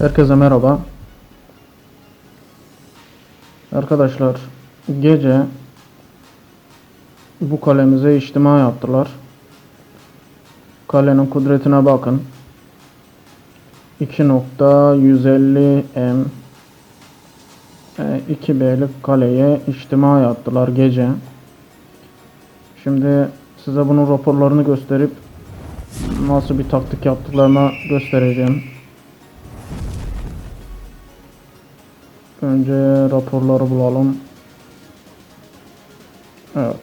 Herkese merhaba. Arkadaşlar gece bu kalemize içtima yaptılar. Kalenin kudretine bakın. 2.150 M 2B'lik kaleye içtima yaptılar gece. Şimdi size bunun raporlarını gösterip nasıl bir taktik yaptıklarını göstereceğim. Önce raporları bulalım. Evet.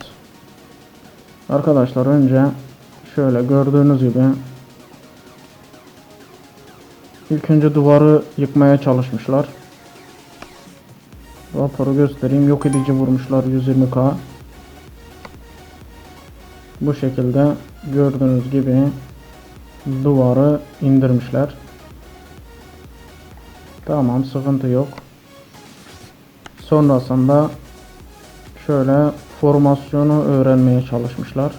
Arkadaşlar önce şöyle gördüğünüz gibi ilk önce duvarı yıkmaya çalışmışlar. Raporu göstereyim. Yok edici vurmuşlar 120k. Bu şekilde gördüğünüz gibi duvarı indirmişler. Tamam, sıkıntı yok. Sonrasında şöyle formasyonu öğrenmeye çalışmışlar.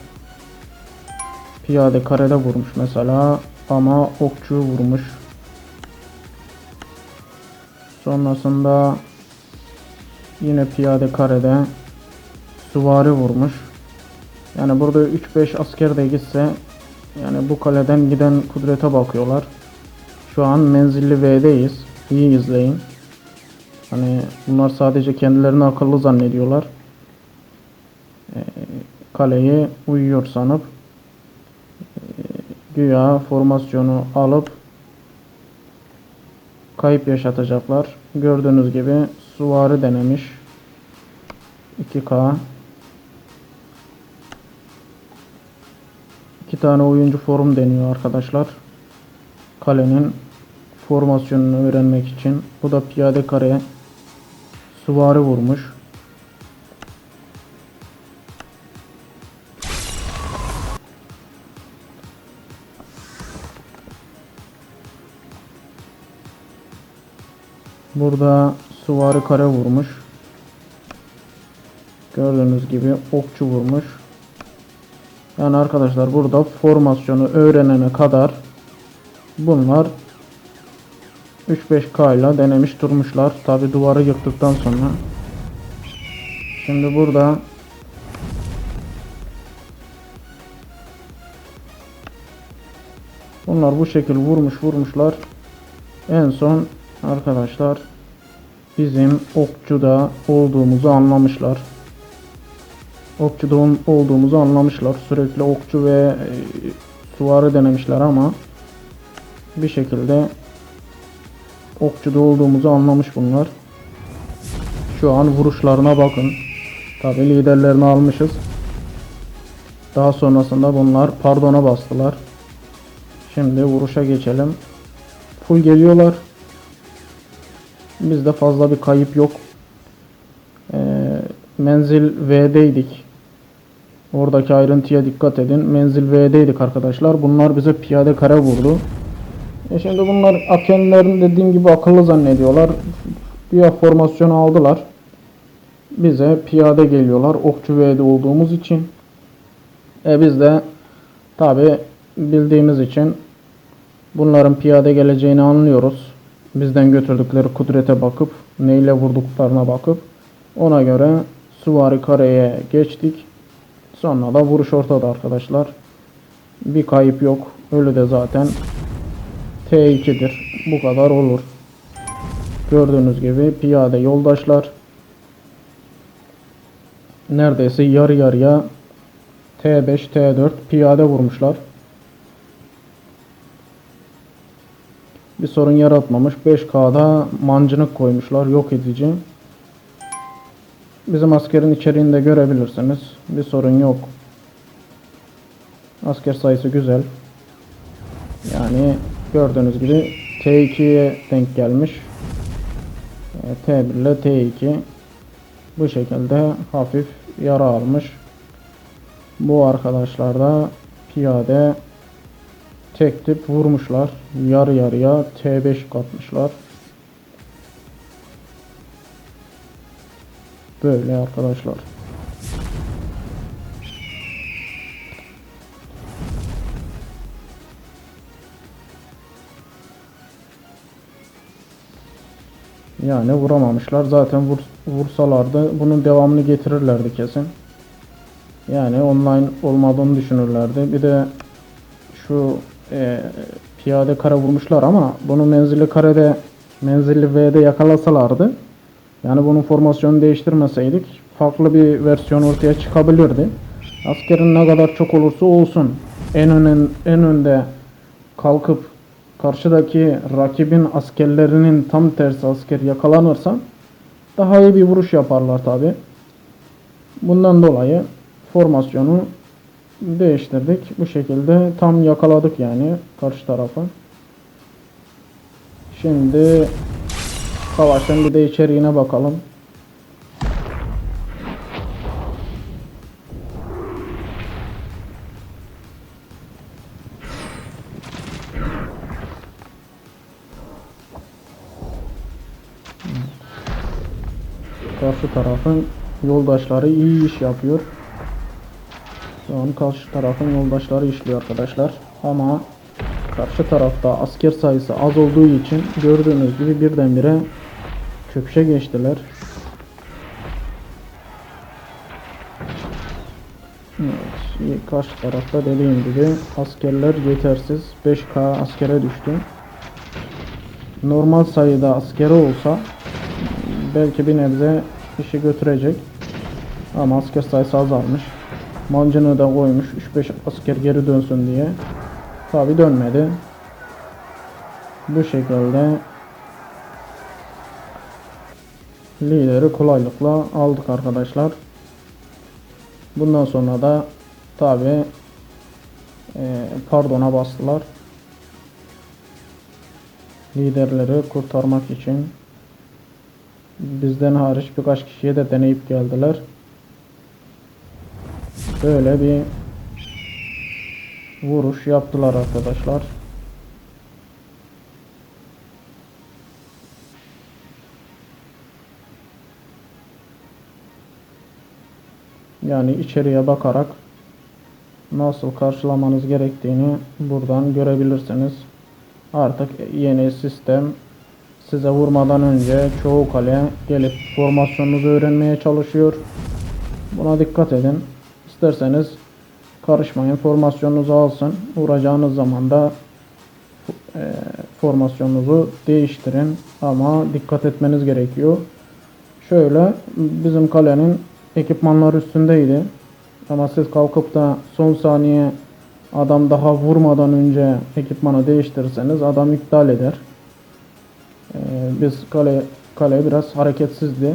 Piyade karede vurmuş mesela ama okçuyu vurmuş. Sonrasında yine piyade karede süvari vurmuş. Yani burada 3-5 asker de gitse yani bu kaleden giden kudrete bakıyorlar. Şu an menzilli V'deyiz. İyi izleyin. Hani bunlar sadece kendilerini akıllı zannediyorlar. Kaleyi uyuyor sanıp güya formasyonu alıp kayıp yaşatacaklar. Gördüğünüz gibi süvari denemiş. 2K. 2 tane oyuncu forum deniyor arkadaşlar. Kalenin formasyonunu öğrenmek için. Bu da piyade kare süvari vurmuş. Burada süvari kare vurmuş. Gördüğünüz gibi okçu vurmuş. Yani arkadaşlar burada formasyonu öğrenene kadar bunlar 3-5K ile denemiş durmuşlar. Tabi duvarı yıktıktan sonra. Şimdi burada bunlar bu şekil vurmuşlar. En son arkadaşlar bizim okçuda olduğumuzu anlamışlar. Okçuda olduğumuzu anlamışlar. Sürekli okçu ve süvari denemişler ama bir şekilde okçuda olduğumuzu anlamış bunlar. Şu an vuruşlarına bakın. Tabi liderlerini almışız. Daha sonrasında bunlar pardona bastılar. Şimdi vuruşa geçelim. Full geliyorlar. Bizde fazla bir kayıp yok. Menzil V'deydik. Oradaki ayrıntıya dikkat edin. Menzil V'deydik arkadaşlar. Bunlar bize piyade kare vurdu. Şimdi bunlar kendilerini dediğim gibi akıllı zannediyorlar. Bir formasyonu aldılar. Bize piyade geliyorlar. Okçu V'de olduğumuz için. Biz de tabi bildiğimiz için bunların piyade geleceğini anlıyoruz. Bizden götürdükleri kudrete bakıp neyle vurduklarına bakıp ona göre süvari kareye geçtik. Sonra da vuruş ortada arkadaşlar. Bir kayıp yok. Ölü de zaten T2'dir. Bu kadar olur. Gördüğünüz gibi piyade yoldaşlar neredeyse yarı yarıya T5 T4 piyade vurmuşlar. Bir sorun yaratmamış. 5K'da mancınık koymuşlar. Yok edici. Bizim askerin içeriğinde görebilirsiniz. Bir sorun yok. Asker sayısı güzel. Yani gördüğünüz gibi T2'ye denk gelmiş. T1 ile T2 bu şekilde hafif yara almış. Bu arkadaşlar da piyade tek tip vurmuşlar. Yarı yarıya T5 katmışlar. Böyle arkadaşlar. Yani vuramamışlar. Zaten vursalardı bunun devamını getirirlerdi kesin. Yani online olmadığını düşünürlerdi. Bir de şu piyade kare vurmuşlar ama bunu menzilli V'de yakalasalardı, yani bunun formasyonu değiştirmeseydik farklı bir versiyon ortaya çıkabilirdi. Askerin ne kadar çok olursa olsun en önde kalkıp karşıdaki rakibin askerlerinin tam tersi asker yakalanırsa daha iyi bir vuruş yaparlar tabi. Bundan dolayı formasyonu değiştirdik. Bu şekilde tam yakaladık yani karşı tarafı. Şimdi savaşın bir de içeriğine bakalım. Karşı tarafın yoldaşları iyi iş yapıyor. Şu an karşı tarafın yoldaşları işliyor arkadaşlar. Ama karşı tarafta asker sayısı az olduğu için gördüğünüz gibi birdenbire çöküşe geçtiler. Evet, karşı tarafta dediğim gibi askerler yetersiz. 5K askere düştü. Normal sayıda askeri olsa belki bir nebze işi götürecek. Ama asker sayısı azalmış. Mancını da koymuş 3-5 asker geri dönsün diye. Tabi dönmedi. Bu şekilde lideri kolaylıkla aldık arkadaşlar. Bundan sonra da tabi pardona bastılar. Liderleri kurtarmak için bizden hariç birkaç kişiye de deneyip geldiler. Böyle bir vuruş yaptılar arkadaşlar. Yani içeriye bakarak nasıl karşılamanız gerektiğini buradan görebilirsiniz. Artık yeni sistem size vurmadan önce çoğu kale gelip formasyonunuzu öğrenmeye çalışıyor. Buna dikkat edin. İsterseniz karışmayın, formasyonunuzu alsın. Vuracağınız zaman da formasyonunuzu değiştirin. Ama dikkat etmeniz gerekiyor. Şöyle, bizim kalenin ekipmanlar üstündeydi. Ama siz kalkıp da son saniye adam daha vurmadan önce ekipmanı değiştirirseniz adam iptal eder. Biz kale biraz hareketsizdi.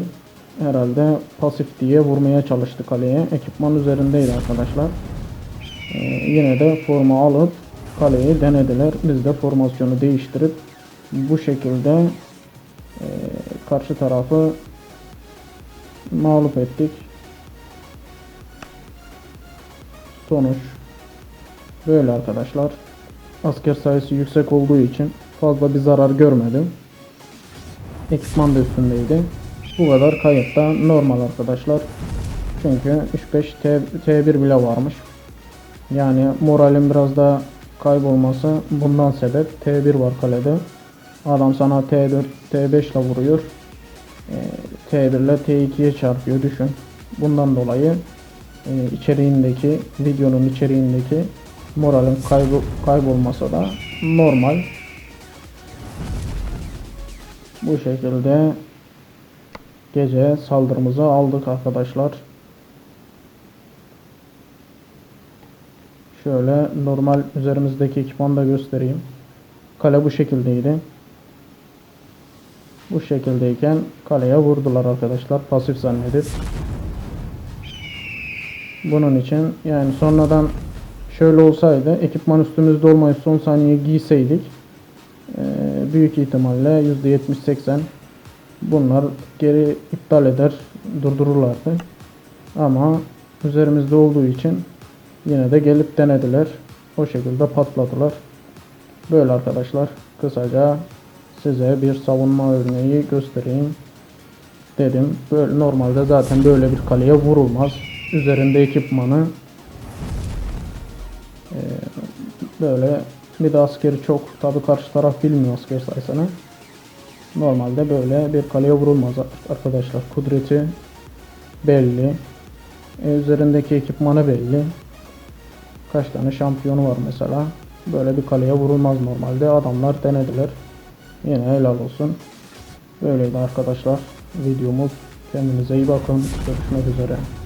Herhalde pasif diye vurmaya çalıştı kaleye. Ekipman üzerindeydi arkadaşlar. Yine de forma alıp kaleyi denediler. Biz de formasyonu değiştirip bu şekilde karşı tarafı mağlup ettik. Sonuç böyle arkadaşlar. Asker sayısı yüksek olduğu için fazla bir zarar görmedim. Ekipman da üstündeydi. Bu kadar kayıtta normal arkadaşlar. Çünkü 3-5 T1 bile varmış. Yani moralin biraz da kaybolması bundan sebep. T1 var kalede. Adam sana T4, T5 ile vuruyor. T1 ile T2'ye çarpıyor, düşün. Bundan dolayı videonun içeriğindeki moralin kaybolması da normal. Bu şekilde gece saldırımızı aldık arkadaşlar. Şöyle normal üzerimizdeki ekipmanı da göstereyim. Kale bu şekildeydi. Bu şekildeyken kaleye vurdular arkadaşlar, pasif zannedip. Bunun için yani sonradan şöyle olsaydı, ekipman üstümüzde olmayıp son saniye giyseydik büyük ihtimalle %70-80 bunlar geri iptal eder, durdururlardı. Ama üzerimizde olduğu için yine de gelip denediler. O şekilde patladılar. Böyle arkadaşlar, kısaca size bir savunma örneği göstereyim dedim. Böyle normalde zaten böyle bir kaleye vurulmaz. Üzerinde ekipmanı böyle bir de askeri çok. Tabi karşı taraf bilmiyor asker sayısını. Normalde böyle bir kaleye vurulmaz arkadaşlar. Kudreti belli. Üzerindeki ekipmanı belli. Kaç tane şampiyonu var mesela. Böyle bir kaleye vurulmaz normalde. Adamlar denediler. Yine helal olsun. Böyleydi arkadaşlar videomuz. Kendinize iyi bakın. Görüşmek üzere.